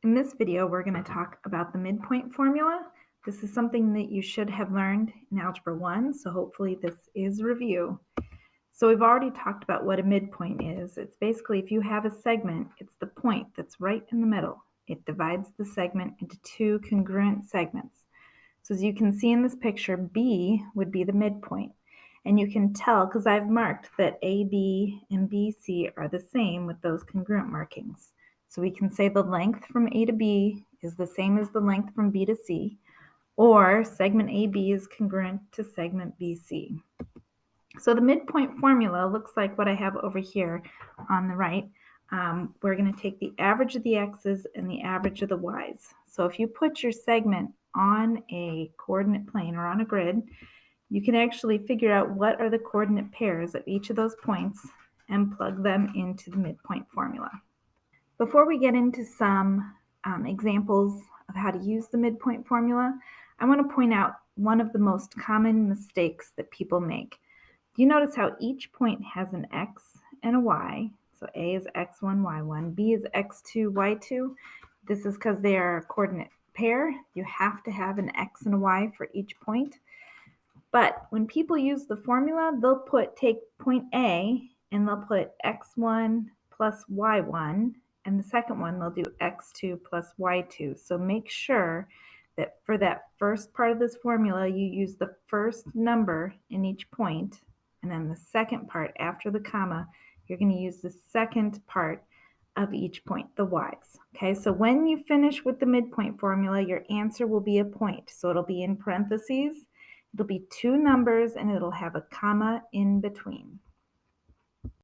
In this video, we're going to talk about the midpoint formula. This is something that you should have learned in Algebra 1, so hopefully this is review. So we've already talked about what a midpoint is. It's basically if you have a segment, it's the point that's right in the middle. It divides the segment into two congruent segments. So as you can see in this picture, B would be the midpoint. And you can tell, because I've marked that AB and BC are the same with those congruent markings. So we can say the length from A to B is the same as the length from B to C, or segment AB is congruent to segment BC. So the midpoint formula looks like what I have over here on the right. We're going to take the average of the x's and the average of the y's. So if you put your segment on a coordinate plane or on a grid, you can actually figure out what are the coordinate pairs of each of those points and plug them into the midpoint formula. Before we get into some examples of how to use the midpoint formula, I want to point out one of the most common mistakes that people make. Do you notice how each point has an x and a y? So A is x1, y1, B is x2, y2. This is because they are a coordinate pair. You have to have an x and a y for each point. But when people use the formula, they'll take point A and they'll put x1 plus y1, and the second one they'll do x2 plus y2. So make sure that for that first part of this formula, you use the first number in each point, and then the second part after the comma, you're going to use the second part of each point, the y's. Okay, so when you finish with the midpoint formula, your answer will be a point. So it'll be in parentheses. It'll be two numbers and it'll have a comma in between.